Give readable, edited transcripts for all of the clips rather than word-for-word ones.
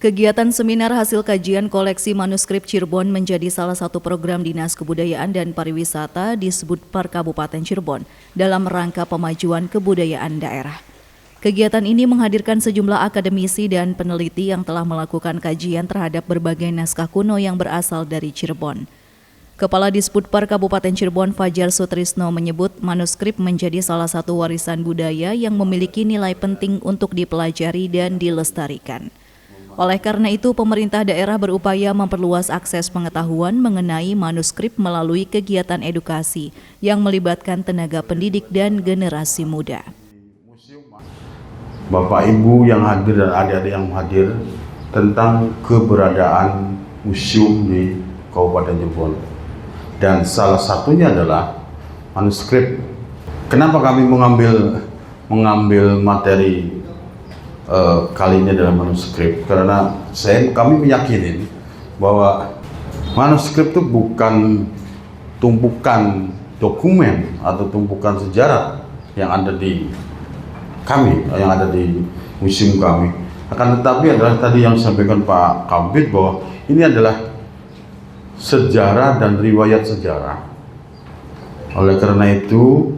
Kegiatan seminar hasil kajian koleksi manuskrip Cirebon menjadi salah satu program Dinas Kebudayaan dan Pariwisata di Sbudpar Kabupaten Cirebon dalam rangka pemajuan kebudayaan daerah. Kegiatan ini menghadirkan sejumlah akademisi dan peneliti yang telah melakukan kajian terhadap berbagai naskah kuno yang berasal dari Cirebon. Kepala Disbudpar Kabupaten Cirebon Fajar Sutrisno menyebut manuskrip menjadi salah satu warisan budaya yang memiliki nilai penting untuk dipelajari dan dilestarikan. Oleh karena itu, pemerintah daerah berupaya memperluas akses pengetahuan mengenai manuskrip melalui kegiatan edukasi yang melibatkan tenaga pendidik dan generasi muda. Bapak Ibu yang hadir dan adik-adik yang hadir tentang keberadaan museum di Kabupaten Cirebon. Dan salah satunya adalah manuskrip. Kenapa kami mengambil materi kali ini adalah manuskrip? Karena kami meyakini bahwa manuskrip itu bukan tumpukan dokumen atau tumpukan sejarah yang ada di kami, yang ada di museum kami. Akan tetapi adalah tadi yang disampaikan Pak Kabid bahwa ini adalah sejarah dan riwayat sejarah. Oleh karena itu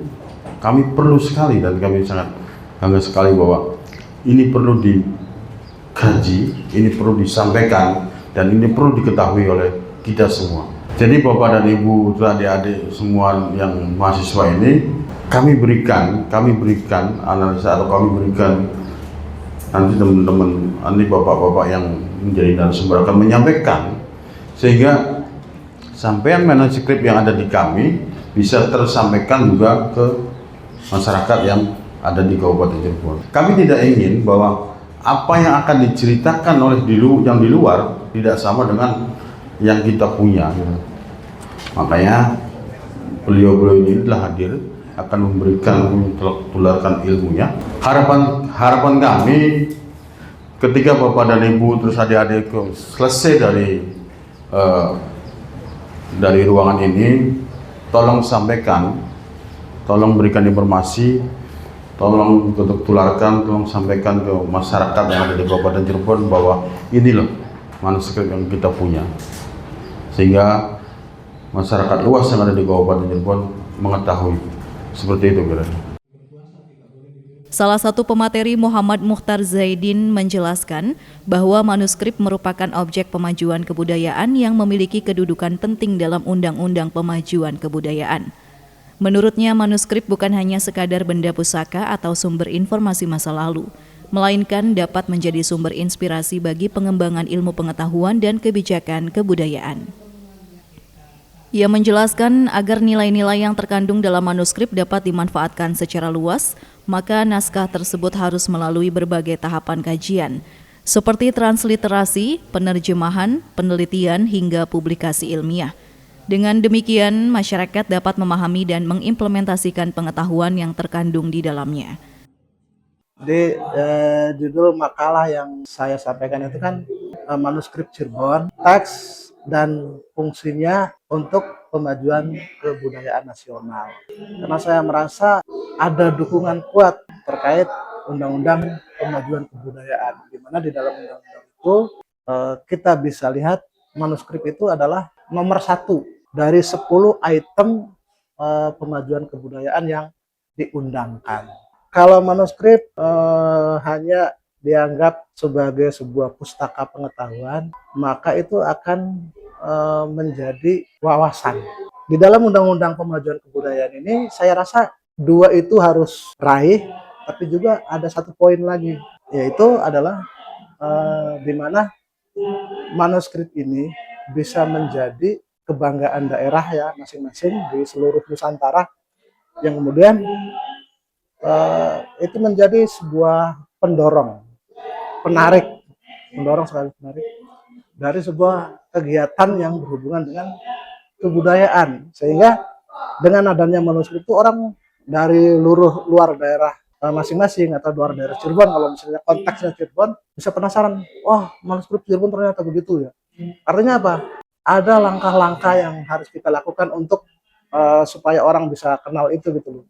kami perlu sekali dan kami sangat bangga sekali bahwa ini perlu dikaji, ini perlu disampaikan, dan ini perlu diketahui oleh kita semua. Jadi Bapak dan Ibu, adik-adik semua yang mahasiswa ini, kami berikan analisa atau kami berikan nanti teman-teman, nanti bapak-bapak yang menjadi narasumber akan menyampaikan sehingga sampaian manuskrip yang ada di kami bisa tersampaikan juga ke masyarakat yang ada di Kabupaten Cirebon. Kami tidak ingin bahwa apa yang akan diceritakan oleh yang di luar tidak sama dengan yang kita punya. Makanya beliau-beliau ini telah hadir akan memberikan tularkan ilmunya. Harapan kami ketika Bapak dan Ibu terus adik-adik selesai dari ruangan ini, tolong sampaikan, tolong berikan informasi, tolong tularkan, tolong sampaikan ke masyarakat yang ada di Kabupaten Cirebon bahwa ini loh manuskrip yang kita punya, sehingga masyarakat luas yang ada di Kabupaten Cirebon mengetahui. Seperti itu kira-kira. Salah satu pemateri Muhammad Mukhtar Zaidin menjelaskan bahwa manuskrip merupakan objek pemajuan kebudayaan yang memiliki kedudukan penting dalam Undang-Undang Pemajuan Kebudayaan. Menurutnya, manuskrip bukan hanya sekadar benda pusaka atau sumber informasi masa lalu, melainkan dapat menjadi sumber inspirasi bagi pengembangan ilmu pengetahuan dan kebijakan kebudayaan. Ia menjelaskan agar nilai-nilai yang terkandung dalam manuskrip dapat dimanfaatkan secara luas, maka naskah tersebut harus melalui berbagai tahapan kajian, seperti transliterasi, penerjemahan, penelitian, hingga publikasi ilmiah. Dengan demikian, masyarakat dapat memahami dan mengimplementasikan pengetahuan yang terkandung di dalamnya. Di judul makalah yang saya sampaikan itu kan manuskrip Cirebon, teks dan fungsinya untuk pemajuan kebudayaan nasional. Karena saya merasa ada dukungan kuat terkait Undang-Undang Pemajuan Kebudayaan, di mana di dalam undang-undang itu kita bisa lihat manuskrip itu adalah nomor 1 dari 10 item pemajuan kebudayaan yang diundangkan. Kalau manuskrip hanya dianggap sebagai sebuah pustaka pengetahuan, maka itu akan menjadi wawasan. Di dalam Undang-Undang Pemajuan Kebudayaan ini, saya rasa 2 itu harus raih, tapi juga ada 1 poin lagi, yaitu adalah di mana manuskrip ini bisa menjadi kebanggaan daerah ya masing-masing di seluruh Nusantara, yang kemudian itu menjadi sebuah pendorong sekali penarik dari sebuah kegiatan yang berhubungan dengan kebudayaan, sehingga dengan adanya manuskrip itu orang dari luar daerah masing-masing atau luar daerah Cirebon, kalau misalnya konteksnya Cirebon, bisa penasaran, wah manuskrip Cirebon ternyata begitu ya. Artinya apa? Ada langkah-langkah yang harus kita lakukan untuk supaya orang bisa kenal itu gitu loh.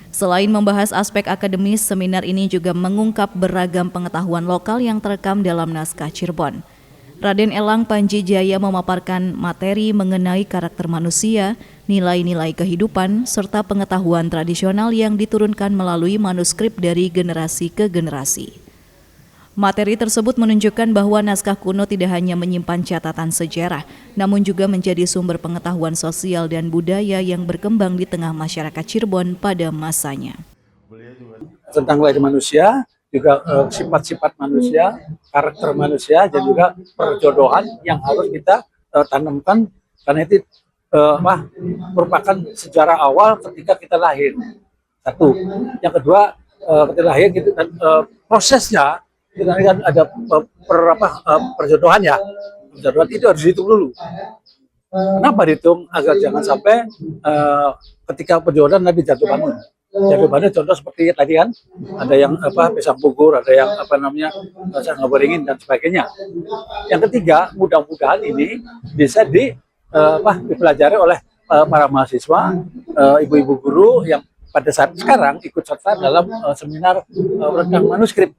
Selain membahas aspek akademis, seminar ini juga mengungkap beragam pengetahuan lokal yang terekam dalam naskah Cirebon. Raden Elang Panji Jaya memaparkan materi mengenai karakter manusia, nilai-nilai kehidupan, serta pengetahuan tradisional yang diturunkan melalui manuskrip dari generasi ke generasi. Materi tersebut menunjukkan bahwa naskah kuno tidak hanya menyimpan catatan sejarah, namun juga menjadi sumber pengetahuan sosial dan budaya yang berkembang di tengah masyarakat Cirebon pada masanya. Tentang nilai manusia, juga sifat-sifat manusia, karakter manusia, dan juga perjodohan yang harus kita tanamkan, karena itu merupakan sejarah awal ketika kita lahir. Satu. Yang kedua, ketika lahir gitu, prosesnya kita kan ada perjodohan ya. Perjodohan itu harus dihitung dulu. Kenapa dihitung? Agar jangan sampai ketika perjodohan nanti jatuh bangun. Jatuh bangun contoh seperti tadi kan, ada yang pisang pugur, ada yang ngeberingin dan sebagainya. Yang ketiga, mudah-mudahan ini bisa dipelajari oleh para mahasiswa, ibu-ibu guru yang pada saat sekarang ikut serta dalam seminar tentang manuskrip.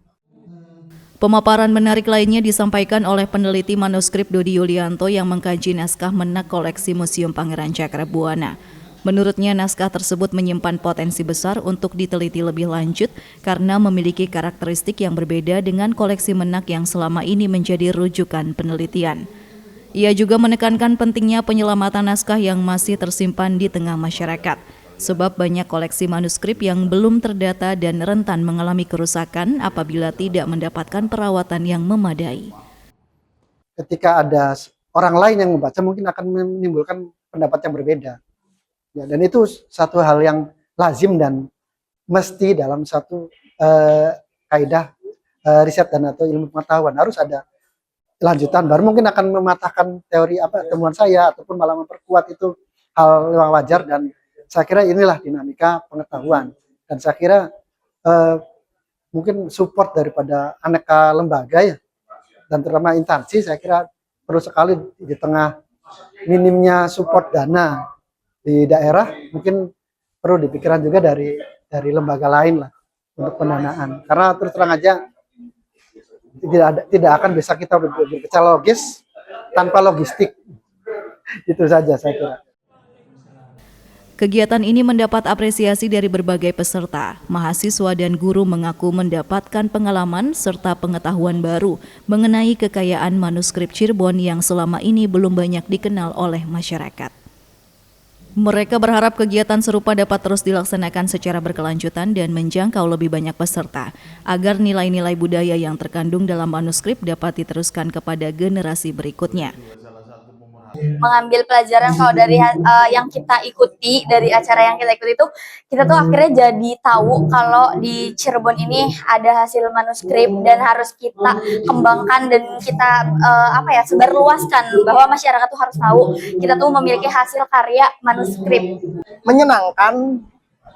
Pemaparan menarik lainnya disampaikan oleh peneliti manuskrip Dodi Yulianto yang mengkaji naskah Menak koleksi Museum Pangeran Cakrabuana. Menurutnya naskah tersebut menyimpan potensi besar untuk diteliti lebih lanjut karena memiliki karakteristik yang berbeda dengan koleksi Menak yang selama ini menjadi rujukan penelitian. Ia juga menekankan pentingnya penyelamatan naskah yang masih tersimpan di tengah masyarakat, sebab banyak koleksi manuskrip yang belum terdata dan rentan mengalami kerusakan apabila tidak mendapatkan perawatan yang memadai. Ketika ada orang lain yang membaca mungkin akan menimbulkan pendapat yang berbeda. Ya, dan itu satu hal yang lazim dan mesti dalam satu kaidah riset dan atau ilmu pengetahuan. Harus ada lanjutan, baru mungkin akan mematahkan teori temuan saya ataupun malah memperkuat itu hal yang wajar, dan saya kira inilah dinamika pengetahuan. Dan saya kira mungkin support daripada aneka lembaga ya, dan terutama instansi, saya kira perlu sekali di tengah minimnya support dana di daerah, mungkin perlu dipikirkan juga dari lembaga lain lah untuk pendanaan. Karena terus terang aja tidak akan bisa kita berbicara logis tanpa logistik. Itu saja saya kira. Kegiatan ini mendapat apresiasi dari berbagai peserta. Mahasiswa dan guru mengaku mendapatkan pengalaman serta pengetahuan baru mengenai kekayaan manuskrip Cirebon yang selama ini belum banyak dikenal oleh masyarakat. Mereka berharap kegiatan serupa dapat terus dilaksanakan secara berkelanjutan dan menjangkau lebih banyak peserta, agar nilai-nilai budaya yang terkandung dalam manuskrip dapat diteruskan kepada generasi berikutnya. Mengambil pelajaran kalau dari yang kita ikuti, dari acara yang kita ikuti itu, kita tuh akhirnya jadi tahu kalau di Cirebon ini ada hasil manuskrip dan harus kita kembangkan dan kita sebarluaskan bahwa masyarakat tuh harus tahu kita tuh memiliki hasil karya manuskrip. Menyenangkan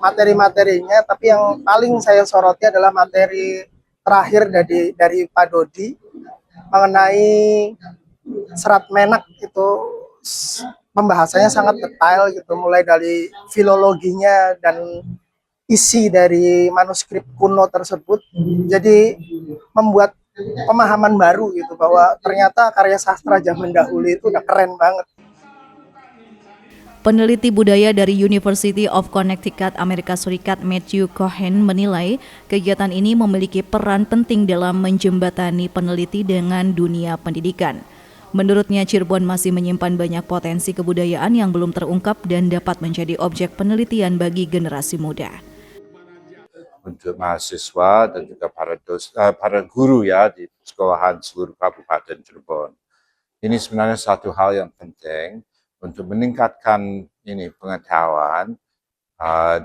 materi-materinya, tapi yang paling saya soroti adalah materi terakhir dari Pak Dodi mengenai Serat Menak. Itu pembahasannya sangat detail gitu, mulai dari filologinya dan isi dari manuskrip kuno tersebut. Jadi membuat pemahaman baru gitu, bahwa ternyata karya sastra zaman dahulu itu udah keren banget. Peneliti budaya dari University of Connecticut, Amerika Serikat, Matthew Cohen menilai kegiatan ini memiliki peran penting dalam menjembatani peneliti dengan dunia pendidikan. Menurutnya, Cirebon masih menyimpan banyak potensi kebudayaan yang belum terungkap dan dapat menjadi objek penelitian bagi generasi muda. Untuk mahasiswa dan juga para guru ya di sekolahan seluruh Kabupaten Cirebon. Ini sebenarnya satu hal yang penting untuk meningkatkan pengetahuan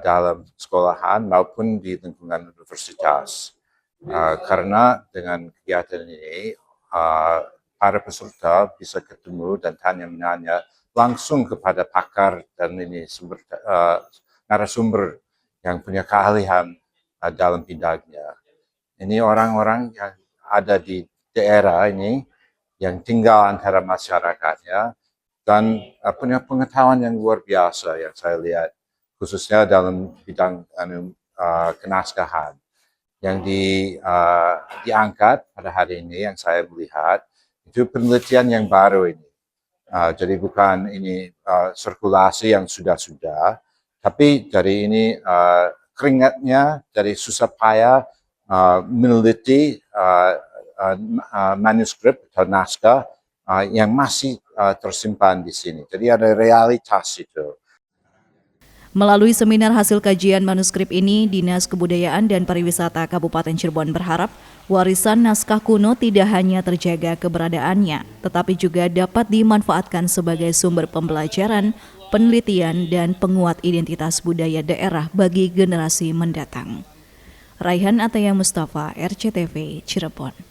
dalam sekolahan maupun di lingkungan universitas. Karena dengan kegiatan ini, para peserta bisa ketemu dan tanya-menanya langsung kepada pakar dan narasumber yang punya keahlian dalam bidangnya. Ini orang-orang yang ada di daerah ini yang tinggal antara masyarakatnya dan punya pengetahuan yang luar biasa yang saya lihat, khususnya dalam bidang kenaskahan yang diangkat pada hari ini yang saya melihat itu penelitian yang baru ini. Jadi bukan ini sirkulasi yang sudah-sudah, tapi dari ini keringatnya dari susah payah meneliti manuskrip atau naskah yang masih tersimpan di sini. Jadi ada realitas itu. Melalui seminar hasil kajian manuskrip ini, Dinas Kebudayaan dan Pariwisata Kabupaten Cirebon berharap warisan naskah kuno tidak hanya terjaga keberadaannya, tetapi juga dapat dimanfaatkan sebagai sumber pembelajaran, penelitian, dan penguat identitas budaya daerah bagi generasi mendatang. Raihan Ataya Mustafa, RCTV, Cirebon.